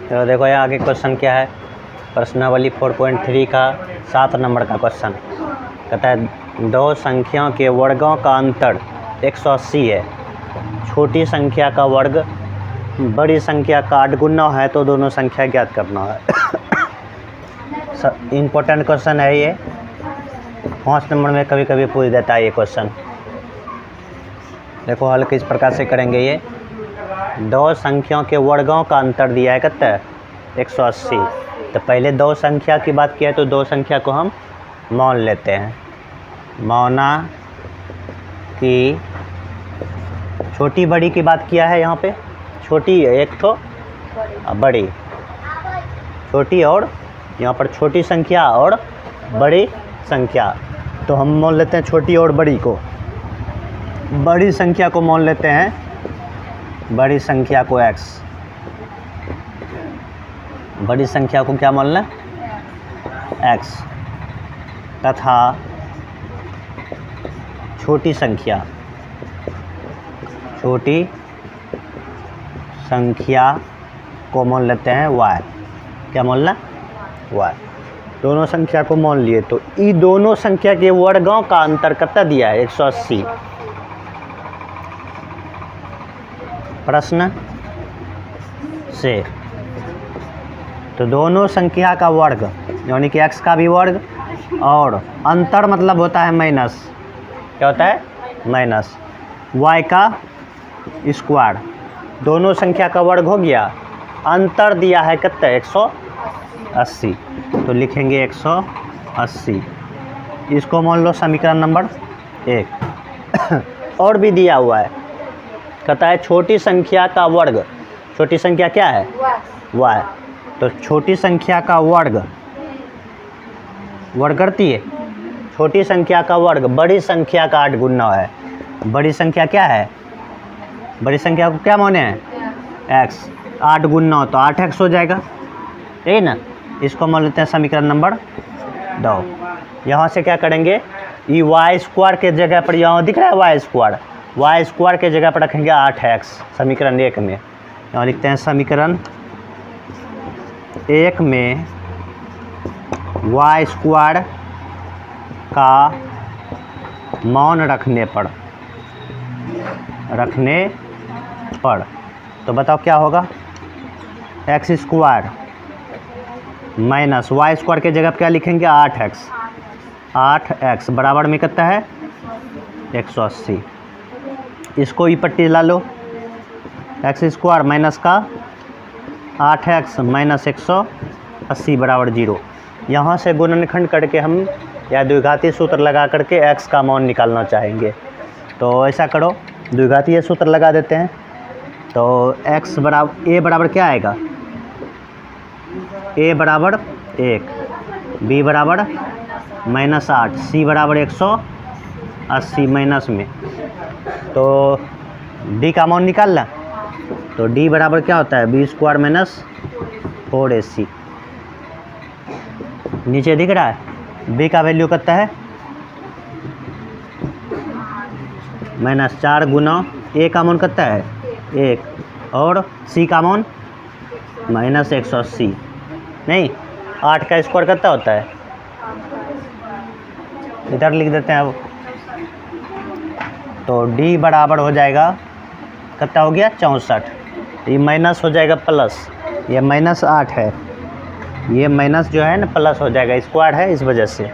तो देखो यहाँ आगे क्वेश्चन क्या है, प्रश्नावली 4.3 का 7 नंबर का क्वेश्चन कहता है दो संख्याओं के वर्गों का अंतर 180 है। छोटी संख्या का वर्ग बड़ी संख्या का 8 गुना है तो दोनों संख्या ज्ञात करना है। इम्पोर्टेंट क्वेश्चन है ये, 5 नंबर में कभी कभी पूछ देता है ये क्वेश्चन। देखो हल किस प्रकार से करेंगे ये, दो संख्याओं के वर्गों का अंतर दिया है कितना है 180। तो पहले दो संख्या की बात किया है तो दो संख्या को हम मान लेते हैं, माना कि छोटी बड़ी की बात किया है। यहाँ पे छोटी एक तो बड़ी, छोटी और यहाँ पर छोटी संख्या और बड़ी संख्या, तो हम मान लेते हैं छोटी और बड़ी को। बड़ी संख्या को मान लेते हैं, बड़ी संख्या को x, बड़ी संख्या को क्या मान लें x, तथा छोटी संख्या को मान लेते हैं y। क्या मान लें y। दोनों संख्या को मान लिए तो ये दोनों संख्या के वर्गों का अंतर कितना दिया है 180। प्रश्न से तो दोनों संख्या का वर्ग यानी कि x का भी वर्ग और अंतर मतलब होता है माइनस, क्या होता है माइनस y का स्क्वायर। दोनों संख्या का वर्ग हो गया, अंतर दिया है कितना 180, तो लिखेंगे 180। इसको मान लो समीकरण नंबर 1। और भी दिया हुआ है, कहता है छोटी संख्या का वर्ग, छोटी संख्या क्या है y, तो छोटी संख्या का वर्ग करती है, छोटी संख्या का वर्ग बड़ी संख्या का 8 गुना है। बड़ी संख्या क्या है, बड़ी संख्या को क्या माने हैं x, 8 गुना तो 8x हो जाएगा, ठीक है ना। इसको मान लेते हैं समीकरण नंबर 2। यहाँ से क्या करेंगे, ये y स्क्वायर के जगह पर यहाँ दिख रहा है y स्क्वायर के जगह पर रखेंगे 8x समीकरण 1 में। यहाँ लिखते हैं समीकरण 1 में y स्क्वायर का मान रखने पर तो बताओ क्या होगा, x square minus y square के जगह पर क्या लिखेंगे 8x बराबर में कितना है 180। इसको ई पट्टी ला लो, x स्क्वायर माइनस का 8x माइनस 180 बराबर 0। यहाँ से गुणनखंड करके हम या द्विघातीय सूत्र लगा करके x का मान निकालना चाहेंगे, तो ऐसा करो द्विघातीय सूत्र लगा देते हैं। तो x बराबर a बराबर क्या आएगा, a बराबर 1, b बराबर -8, c बराबर 180 माइनस में, तो d का मान निकाल ला। तो d बराबर क्या होता है b स्क्वायर माइनस 4ac, नीचे दिख रहा है b का वैल्यू कितना है -4 गुना a का मान कितना है 1 और c का मान -180, नहीं 8 का स्क्वायर कितना होता है, इधर लिख देते हैं अब। तो d बराबर हो जाएगा कितना हो गया 64, ये माइनस हो जाएगा प्लस, ये -8 है, ये माइनस जो है ना प्लस हो जाएगा, स्क्वायर है इस वजह से।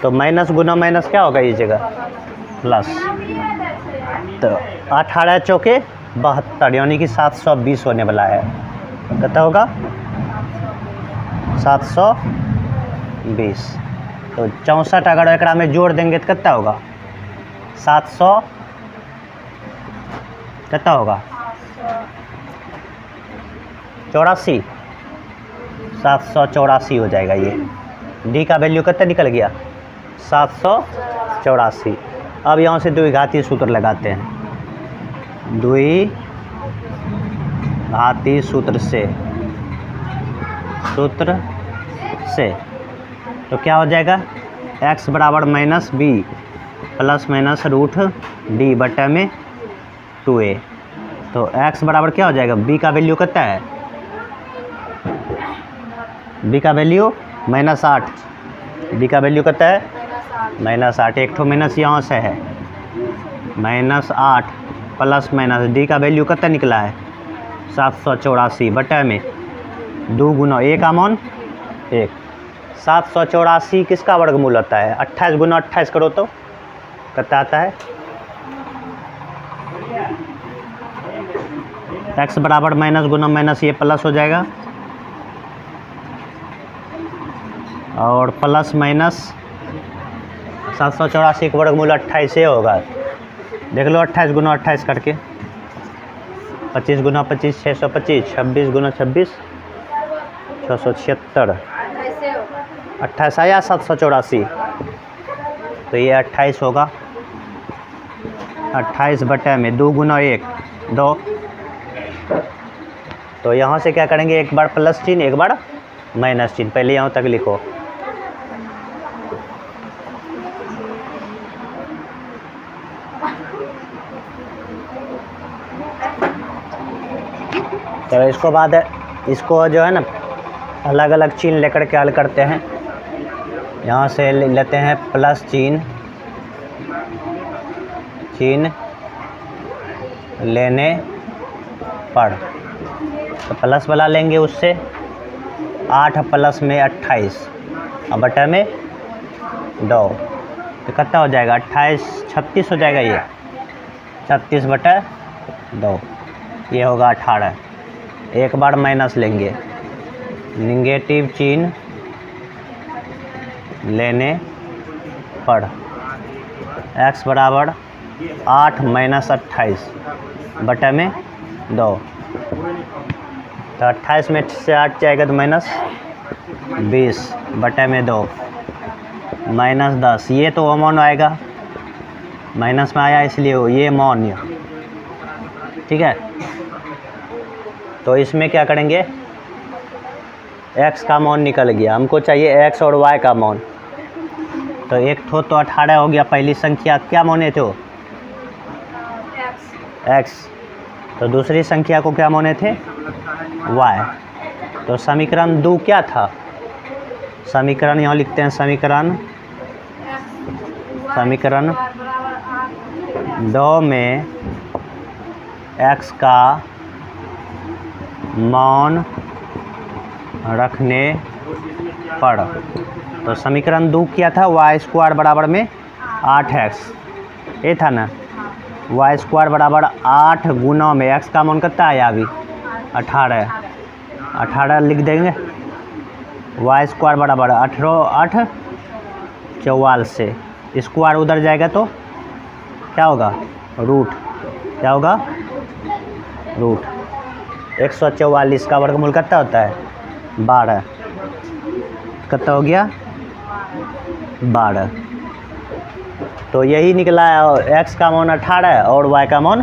तो माइनस गुना माइनस क्या होगा इस जगह प्लस, तो 18 चौके 72 यानी कि 720 होने वाला है। कितना होगा 720, तो 64 अगर एकरा में जोड़ देंगे तो कितना होगा 700, कितना होगा 84, 784 हो जाएगा। ये डी का वैल्यू कितना निकल गया 784। अब यहाँ से द्विघातीय सूत्र लगाते हैं, द्विघातीय सूत्र से तो क्या हो जाएगा x बराबर minus B plus minus root D बटा में 2a। तो x बराबर क्या हो जाएगा, b का वैल्यू कितना है बी का वैल्यू -8, बी का वैल्यू कितना है -8, एक ठो माइनस यहाँ से है, -8 प्लस माइनस, डी का वैल्यू कितना निकला है 784 बटे में 2 गुना 1 अमोन 1। 784 किसका वर्गमूल होता है? 28 गुना 28 करो तो कितना आता है? x बराबर माइनस गुना माइनस ये प्लस हो जाएगा और प्लस माइनस 784 का वर्गमूल 28 से होगा। देख लो 28 गुना 28 करके, 25 गुना 25 625, 26 गुना 26 676, 28 आया 784, तो ये 28 होगा। 28 बटे में 2 गुना 1 2, तो यहाँ से क्या करेंगे, एक बार प्लस चिन्ह एक बार माइनस चिन्ह, पहले यहाँ तक लिखो। तो इसको बाद इसको जो है ना अलग अलग चिन्ह लेकर के हल करते हैं। यहाँ से लेते हैं प्लस चिन्ह लेने पर, तो प्लस वाला लेंगे उससे 8 प्लस में 28 और बटे में 2, तो कितना हो जाएगा 28 36 हो जाएगा, ये 36 बटे 2, ये होगा 18। एक बार माइनस लेंगे, निगेटिव चिन्ह लेने पर x बराबर 8 माइनस 28 बटे में 2, तो 28 में से 8 जाएगा तो माइनस 20 बटे में 2 माइनस 10, ये तो अमोन आएगा, माइनस में आया इसलिए ये मौन, ठीक है। तो इसमें क्या करेंगे, x का मान निकल गया, हमको चाहिए x और y का मान, तो एक ठो तो 18 हो गया, पहली संख्या क्या माने थे, x, तो दूसरी संख्या को क्या माने थे y। तो समीकरण 2 क्या था, समीकरण यहाँ लिखते हैं, समीकरण 2 में x का मान रखने पर, तो समीकरण 2 क्या था, y² बराबर में 8x, ये था ना, y² बराबर 8 गुना में x का मान कितना आया अभी 18 लिख देंगे, y² बराबर 8 44, स्क्वायर उधर जाएगा तो क्या होगा रूट, क्या होगा रूट। 144 का वर्गमूल कितना होता है 12, कितना हो गया 12, तो यही निकला है, x का मान 18 और y का मान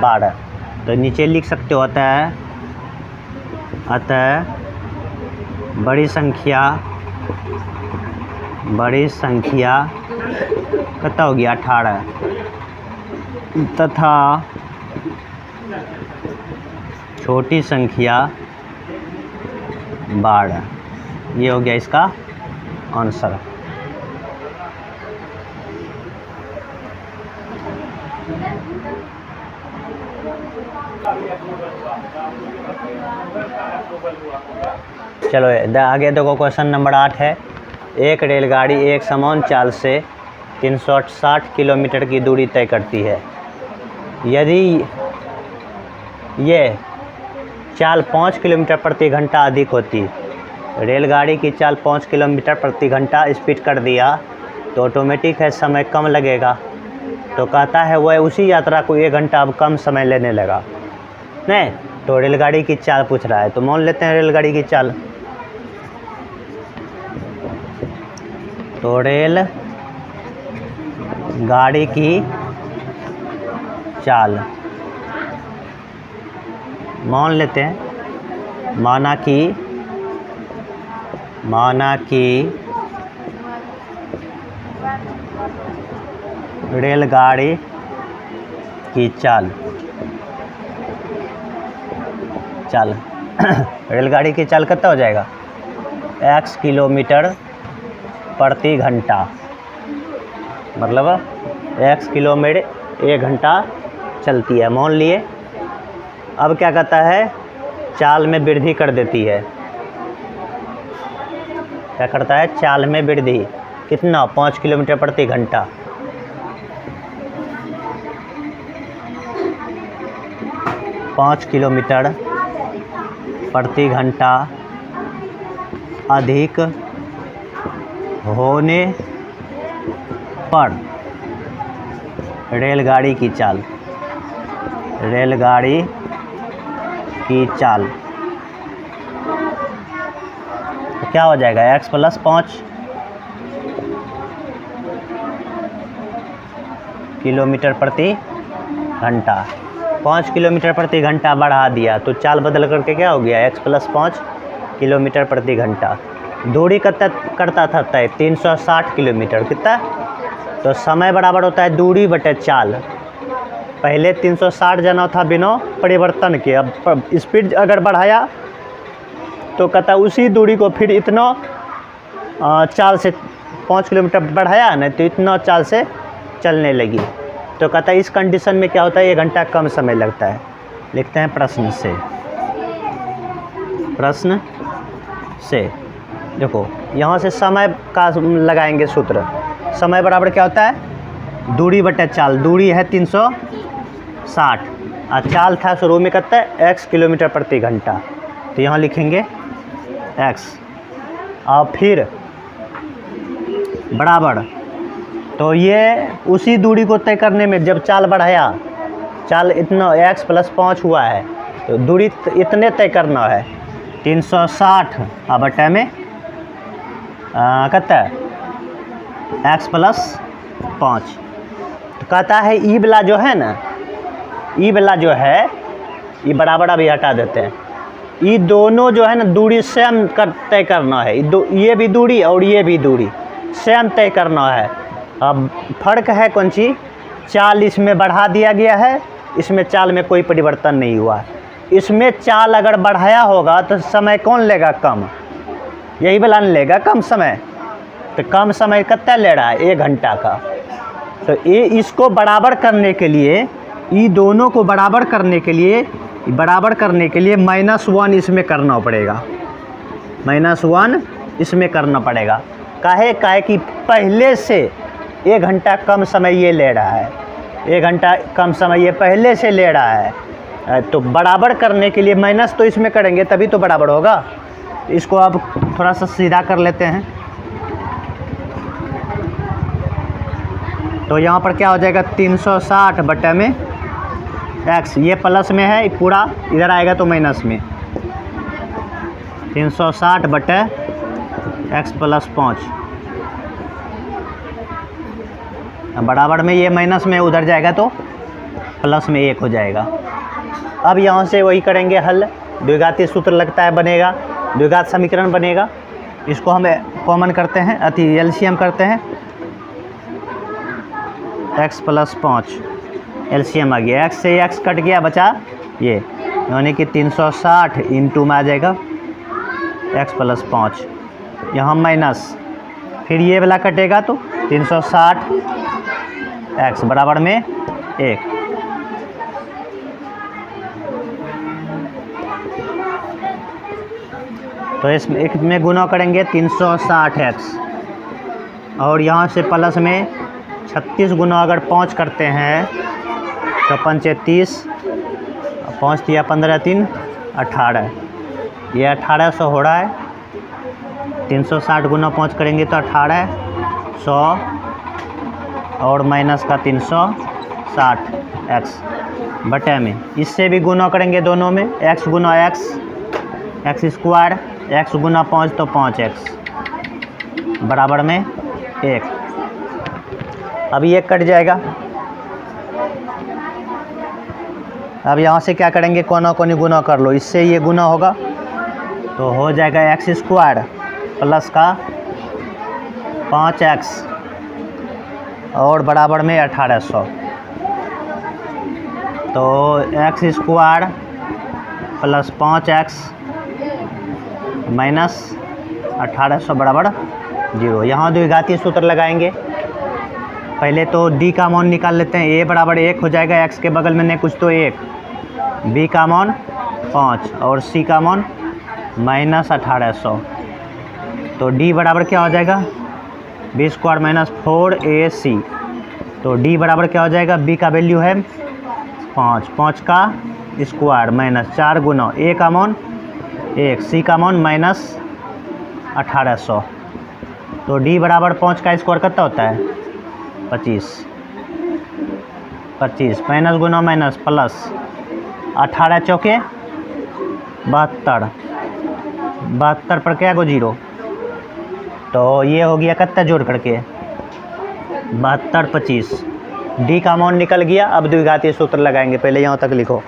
12, तो नीचे लिख सकते हो, अतः बड़ी संख्या कितना हो गया 18 तथा छोटी संख्या 12, ये हो गया इसका आंसर। चलो आगे देखो, क्वेश्चन नंबर 8 है, एक रेलगाड़ी एक समान चाल से 360 किलोमीटर की दूरी तय करती है। यदि ये चाल 5 किलोमीटर प्रति घंटा अधिक होती, रेलगाड़ी की चाल 5 किलोमीटर प्रति घंटा स्पीड कर दिया तो ऑटोमेटिक है समय कम लगेगा। तो कहता है वह उसी यात्रा को 1 घंटा अब कम समय लेने लगा, नहीं तो रेलगाड़ी की चाल पूछ रहा है, तो मान लेते हैं रेलगाड़ी की चाल। तो रेल गाड़ी की चाल मान लेते हैं, माना कि रेलगाड़ी की चाल रेलगाड़ी की चाल कितना हो जाएगा x किलोमीटर प्रति घंटा, मतलब x किलोमीटर 1 घंटा चलती है, मान लिए। अब क्या कहता है, चाल में वृद्धि कर देती है। क्या करता है, चाल में वृद्धि, कितना, 5 किलोमीटर प्रति घंटा। पाँच किलोमीटर प्रति घंटा अधिक होने पर रेलगाड़ी की चाल, रेलगाड़ी की चाल तो क्या हो जाएगा, x + 5 किलोमीटर प्रति घंटा। 5 किलोमीटर प्रति घंटा बढ़ा दिया तो चाल बदल करके क्या हो गया, x + 5 किलोमीटर प्रति घंटा। दूरी कितना करता था तय, 360 किलोमीटर, कितना, तो समय बराबर होता है दूरी बटे चाल। पहले 360 जाना था बिना परिवर्तन के, अब स्पीड अगर बढ़ाया तो कहता उसी दूरी को फिर इतना चाल से 5 किलोमीटर बढ़ाया ना, तो इतना चाल से चलने लगी। तो कहता है इस कंडीशन में क्या होता है, 1 घंटा कम समय लगता है। लिखते हैं प्रश्न से, प्रश्न से देखो यहाँ से समय का लगाएंगे सूत्र। समय बराबर क्या होता है, दूरी बटे चाल। दूरी है 360 और चाल था शुरू में कहता है x किलोमीटर प्रति घंटा, तो यहाँ लिखेंगे x और फिर बराबर, तो ये उसी दूरी को तय करने में जब चाल बढ़ाया, चाल इतना x + 5 हुआ है तो दूरी इतने तय करना है, 360 और बटे में कहता है x + 5। तो कहता है ई वाला जो है ना, ई वाला जो है ये बराबर अभी हटा देते हैं। ये दोनों जो है ना दूरी सेम तय करना है, ये भी दूरी और ये भी दूरी सेम तय करना है। अब फर्क है कौन सी, चाल इसमें बढ़ा दिया गया है, इसमें चाल में कोई परिवर्तन नहीं हुआ। इसमें चाल अगर बढ़ाया होगा तो समय कौन लेगा, कम, यही वाला लेगा कम समय। तो कम समय कितना ले रहा है, 1 घंटा का। तो ये इसको बराबर करने के लिए, ये दोनों को बराबर करने के लिए -1 इसमें करना पड़ेगा, -1 इसमें करना पड़ेगा। काहे कि पहले से 1 घंटा कम समय ये ले रहा है, 1 घंटा कम समय ये पहले से ले रहा है। तो बराबर करने के लिए माइनस तो इसमें करेंगे तभी तो बराबर होगा। इसको अब थोड़ा सा सीधा कर लेते हैं। तो यहाँ पर क्या हो जाएगा, 360 बटे में x, ये प्लस में है पूरा, इधर आएगा तो माइनस में, 360 बटे x + 5 बराबर में, ये माइनस में उधर जाएगा तो प्लस में 1 हो जाएगा। अब यहाँ से वही करेंगे हल, द्विघाती सूत्र लगता है बनेगा, द्विघात समीकरण बनेगा। इसको हम कॉमन करते हैं, एलसीएम करते हैं, x + 5 एलसीएम आ गया, x से x कट गया, बचा ये, यानी कि 360 इंटू में आ जाएगा x + 5, यहाँ माइनस, फिर ये वाला कटेगा तो 360 x बराबर में 1। तो इसमें एक में गुना करेंगे 360x, और यहाँ से प्लस में 36 गुना अगर 5 करते हैं तो 5 × 30, 5 × 15 × 3 18, ये 1800 हो रहा है। 360 गुना 5 करेंगे तो 1800 और माइनस का 360x बटे में, इससे भी गुना करेंगे दोनों में, x गुना x स्क्वायर, x गुना 5 तो 5x बराबर में 1। अब ये कट जाएगा। अब यहाँ से क्या करेंगे, कोना कोनी गुना कर लो, इससे ये गुना होगा तो हो जाएगा x स्क्वायर प्लस का 5x और बराबर में 1800। तो x square plus 5x minus 1800 बराबर 0। यहाँ द्विघातीय सूत्र लगाएंगे। पहले तो डी का मान निकाल लेते हैं। ए बराबर 1 हो जाएगा, एक्स के बगल में नहीं कुछ तो 1, बी का मान 5 और सी का मान -1800। तो डी बराबर क्या हो जाएगा, बी स्क्वायर माइनस 4ac। तो डी बराबर क्या हो जाएगा, बी का वैल्यू है 5, 5 का स्क्वायर माइनस 4 गुना ए का मान 1, सी का मान -1800। तो डी बराबर 5 का स्क्वायर कितना होता है 25, 25 माइनस गुना माइनस प्लस 18 चौके 72, 72 पर क्या गो 0। तो ये हो गया कितना जोड़ करके 72, 25। डी का मान निकल गया। अब द्विघातीय सूत्र लगाएंगे। पहले यहाँ तक लिखो।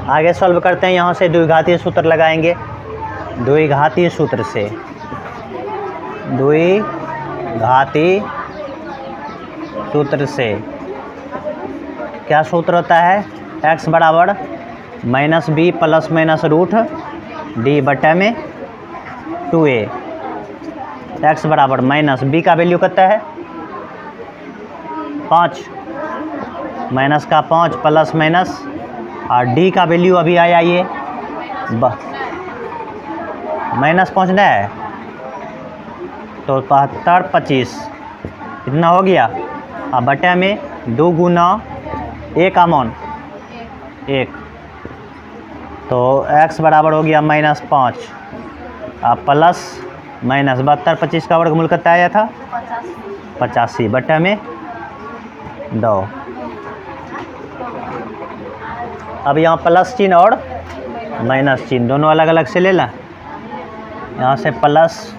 आगे सॉल्व करते हैं। यहाँ से द्विघातीय सूत्र लगाएंगे। द्विघातीय सूत्र से, द्विघातीय सूत्र से क्या सूत्र होता है, x बराबर -b plus minus root D बटे में 2a। x बराबर माइनस बी का वैल्यू कितना है 5, माइनस का 5 प्लस माइनस और डी का वैल्यू अभी आया ये माइनस पहुँचना है। तो 72, 25 कितना हो गया। अब बटे में 2 गुना ए का मान 1। तो x बराबर हो गया -5 अब प्लस माइनस 72, 25 का वर्गमूल कितना आया था 85 बटे में 2। अब यहाँ प्लस चिन्ह और माइनस चिन्ह दोनों अलग अलग से ले ला। यहाँ से प्लस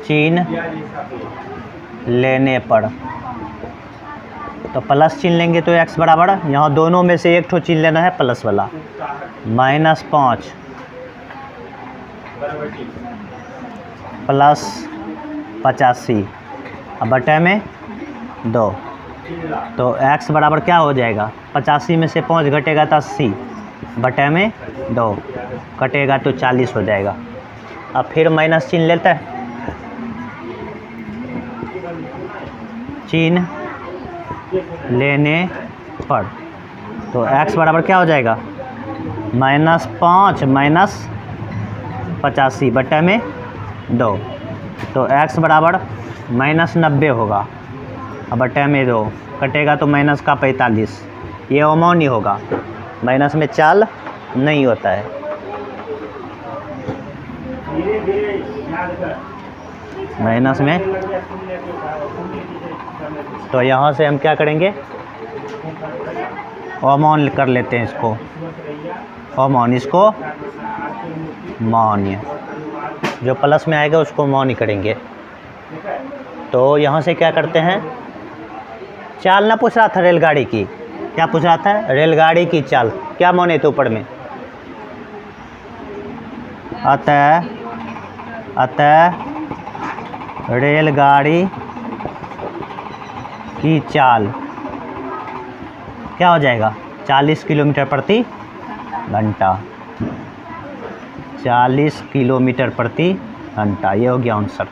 चिन्ह लेने पर तो प्लस चिन्ह लेंगे तो x बराबर, यहाँ दोनों में से एक ठो चिन्ह लेना है प्लस वाला, -5 प्लस 85 अब बटे में 2। तो x बराबर क्या हो जाएगा 85 में से 5 घटेगा तो 80 बटे में 2 कटेगा तो 40 हो जाएगा। अब फिर माइनस चिन्ह लेता है, चिन्ह लेने पर तो x बराबर क्या हो जाएगा -5 माइनस 85 बटे में 2। तो x बराबर -90 होगा। अब बटे में 2 कटेगा तो माइनस का 45, ये अमान्य होगा, माइनस में चाल नहीं होता है। माइनस में तो यहाँ से हम क्या करेंगे अमान्य कर लेते हैं इसको, अमान्य, इसको मान्य, जो प्लस में आएगा उसको मान्य करेंगे। तो यहाँ से क्या करते हैं, चाल ना पूछ रहा था रेलगाड़ी की, क्या पूछ रहा था रेलगाड़ी की चाल, क्या माने थे ऊपर में, अतः रेलगाड़ी की चाल क्या हो जाएगा 40 किलोमीटर प्रति घंटा, 40 किलोमीटर प्रति घंटा। ये हो गया आंसर।